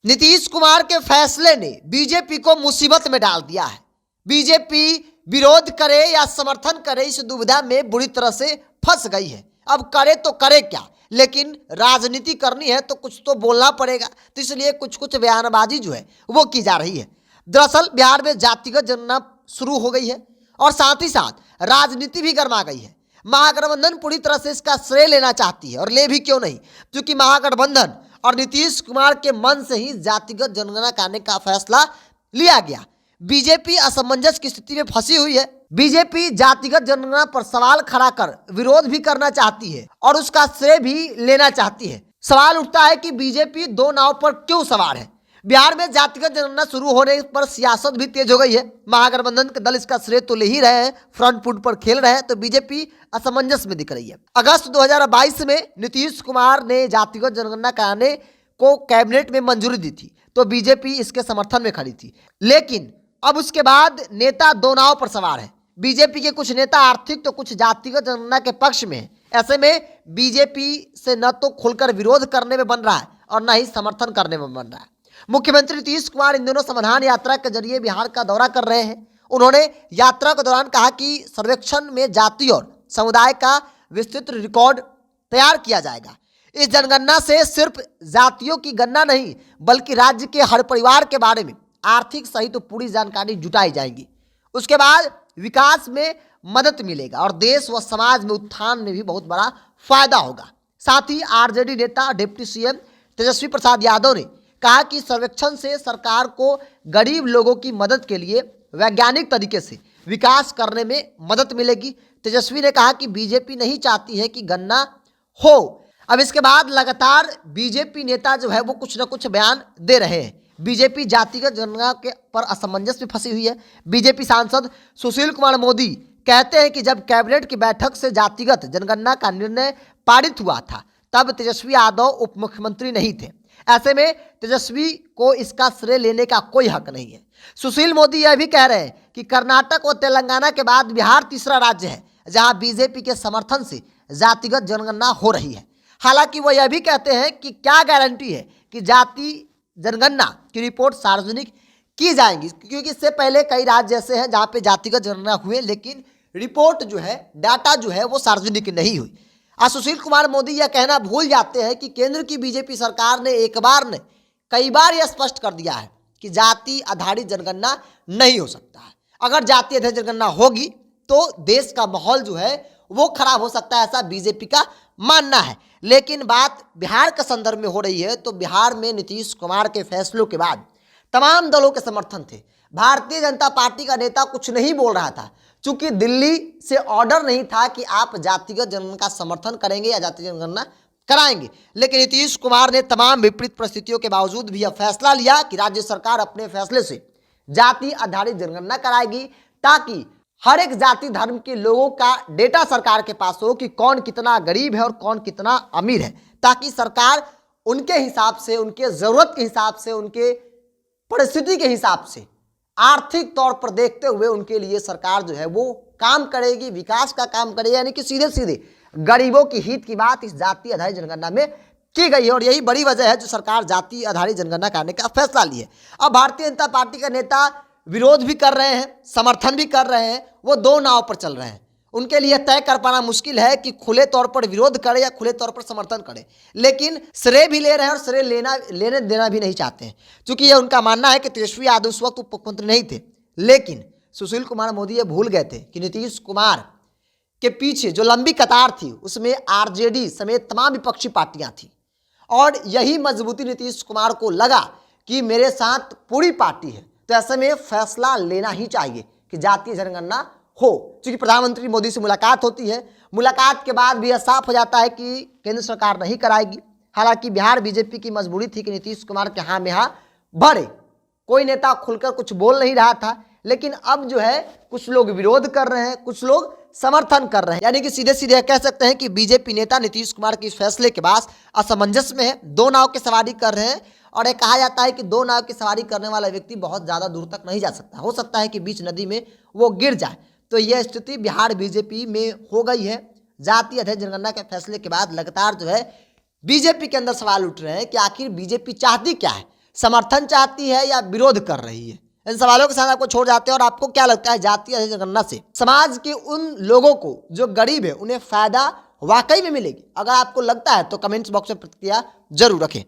नीतीश कुमार के फैसले ने बीजेपी को मुसीबत में डाल दिया है। बीजेपी विरोध करे या समर्थन करे, इस दुविधा में बुरी तरह से फंस गई है। अब करे तो करे क्या, लेकिन राजनीति करनी है तो कुछ तो बोलना पड़ेगा, तो इसलिए कुछ कुछ बयानबाजी जो है वो की जा रही है। दरअसल बिहार में जातिगत जनगणना शुरू हो गई है और साथ ही साथ राजनीति भी गर्मा गई है। महागठबंधन पूरी तरह से इसका श्रेय लेना चाहती है, और ले भी क्यों नहीं, क्योंकि महागठबंधन और नीतीश कुमार के मन से ही जातिगत जनगणना करने का फैसला लिया गया। बीजेपी असमंजस की स्थिति में फंसी हुई है। बीजेपी जातिगत जनगणना पर सवाल खड़ा कर विरोध भी करना चाहती है और उसका श्रेय भी लेना चाहती है। सवाल उठता है कि बीजेपी दो नाव पर क्यों सवार है। बिहार में जातिगत जनगणना शुरू होने पर सियासत भी तेज हो गई है। महागठबंधन के दल इसका श्रेय तो ले ही रहे हैं, फ्रंट फुट पर खेल रहे हैं, तो बीजेपी असमंजस में दिख रही है। अगस्त 2022 में नीतीश कुमार ने जातिगत जनगणना कराने को कैबिनेट में मंजूरी दी थी, तो बीजेपी इसके समर्थन में खड़ी थी। लेकिन अब उसके बाद नेता दो नाव पर सवार है। बीजेपी के कुछ नेता आर्थिक तो कुछ जातिगत जनगणना के पक्ष में है। ऐसे में बीजेपी से न तो खुलकर विरोध करने में बन रहा है और न ही समर्थन करने में बन रहा है। मुख्यमंत्री नीतीश कुमार इन दिनों समाधान यात्रा के जरिए बिहार का दौरा कर रहे हैं। उन्होंने यात्रा के दौरान कहा कि सर्वेक्षण में जाति और समुदाय का विस्तृत रिकॉर्ड तैयार किया जाएगा। इस जनगणना से सिर्फ जातियों की गणना नहीं, बल्कि राज्य के हर परिवार के बारे में आर्थिक सहित तो पूरी जानकारी जुटाई जाएगी। उसके बाद विकास में मदद मिलेगा और देश व समाज में उत्थान में भी बहुत बड़ा फायदा होगा। साथ ही आरजेडी नेता डिप्टी सीएम तेजस्वी प्रसाद यादव ने कहा कि सर्वेक्षण से सरकार को गरीब लोगों की मदद के लिए वैज्ञानिक तरीके से विकास करने में मदद मिलेगी। तेजस्वी ने कहा कि बीजेपी नहीं चाहती है कि गणना हो। अब इसके बाद लगातार बीजेपी नेता जो है वो कुछ न कुछ बयान दे रहे हैं। बीजेपी जातिगत जनगणना के पर असमंजस में फंसी हुई है। बीजेपी सांसद सुशील कुमार मोदी कहते हैं कि जब कैबिनेट की बैठक से जातिगत जनगणना का निर्णय पारित हुआ था, तब तेजस्वी यादव उप मुख्यमंत्री नहीं थे। ऐसे में तेजस्वी को इसका श्रेय लेने का कोई हक नहीं है। सुशील मोदी यह भी कह रहे हैं कि कर्नाटक और तेलंगाना के बाद बिहार तीसरा राज्य है जहां बीजेपी के समर्थन से जातिगत जनगणना हो रही है। हालांकि वह यह भी कहते हैं कि क्या गारंटी है कि जाति जनगणना की रिपोर्ट सार्वजनिक की जाएंगी, क्योंकि इससे पहले कई राज्य ऐसे हैं जहां पे जातिगत जनगणना हुए लेकिन रिपोर्ट जो है, डाटा जो है वो सार्वजनिक नहीं हुई। आज सुशील कुमार मोदी यह कहना भूल जाते हैं कि केंद्र की बीजेपी सरकार ने कई बार यह स्पष्ट कर दिया है कि जाति आधारित जनगणना नहीं हो सकता है। अगर जाति आधारित जनगणना होगी तो देश का माहौल जो है वो खराब हो सकता है, ऐसा बीजेपी का मानना है। लेकिन बात बिहार के संदर्भ में हो रही है, तो बिहार में नीतीश कुमार के फैसलों के बाद तमाम दलों के समर्थन थे। भारतीय जनता पार्टी का नेता कुछ नहीं बोल रहा था, चूंकि दिल्ली से ऑर्डर नहीं था कि आप जातिगत जनगणना का समर्थन करेंगे या जातिगत जनगणना कराएंगे। लेकिन नीतीश कुमार ने तमाम विपरीत परिस्थितियों के बावजूद भी यह फैसला लिया कि राज्य सरकार अपने फैसले से जाति आधारित जनगणना कराएगी, ताकि हर एक जाति धर्म के लोगों का डेटा सरकार के पास हो कि कौन कितना गरीब है और कौन कितना अमीर है, ताकि सरकार उनके हिसाब से, उनके ज़रूरत के हिसाब से, उनके परिस्थिति के हिसाब से, आर्थिक तौर पर देखते हुए उनके लिए सरकार जो है वो काम करेगी, विकास का काम करेगी। यानी कि सीधे सीधे गरीबों की हित की बात इस जाति आधारित जनगणना में की गई है और यही बड़ी वजह है जो सरकार जाति आधारित जनगणना करने का फैसला ली है। अब भारतीय जनता पार्टी का नेता विरोध भी कर रहे हैं, समर्थन भी कर रहे हैं, वो दो नाव पर चल रहे हैं। उनके लिए तय कर पाना मुश्किल है कि खुले तौर पर विरोध करे या खुले तौर पर समर्थन करे, लेकिन श्रेय भी ले रहे हैं और श्रेय लेने देना भी नहीं चाहते हैं, क्योंकि यह उनका मानना है कि तेजस्वी यादव उस वक्त उप मुख्यमंत्री नहीं थे। लेकिन सुशील कुमार मोदी ये भूल गए थे कि नीतीश कुमार के पीछे जो लंबी कतार थी उसमें आरजेडी समेत तमाम विपक्षी पार्टियां थी, और यही मजबूती नीतीश कुमार को लगा कि मेरे साथ पूरी पार्टी है, तो ऐसे में फैसला लेना ही चाहिए कि जातीय जनगणना हो। क्योंकि प्रधानमंत्री मोदी से मुलाकात होती है, मुलाकात के बाद भी यह साफ हो जाता है कि केंद्र सरकार नहीं कराएगी। हालांकि बिहार बीजेपी की मजबूरी थी कि नीतीश कुमार के हाँ में हाँ भरे, कोई नेता खुलकर कुछ बोल नहीं रहा था। लेकिन अब जो है कुछ लोग विरोध कर रहे हैं, कुछ लोग समर्थन कर रहे हैं, यानी कि सीधे सीधे कह सकते हैं कि बीजेपी नेता नीतीश कुमार के इस फैसले के बाद असमंजस में है, दो नाव की सवारी कर रहे हैं। और ये कहा जाता है कि दो नाव की सवारी करने वाला व्यक्ति बहुत ज़्यादा दूर तक नहीं जा सकता, हो सकता है कि बीच नदी में वो गिर जाए। तो यह स्थिति बिहार बीजेपी में हो गई है। जाति आधारित जनगणना के फैसले के बाद लगातार जो है बीजेपी के अंदर सवाल उठ रहे हैं कि आखिर बीजेपी चाहती क्या है। समर्थन चाहती है या विरोध कर रही है? इन सवालों के साथ आपको छोड़ जाते हैं। और आपको क्या लगता है जातीय जनगणना से समाज के उन लोगों को जो गरीब है उन्हें फायदा वाकई में मिलेगी? अगर आपको लगता है तो कमेंट्स बॉक्स में प्रतिक्रिया जरूर रखें।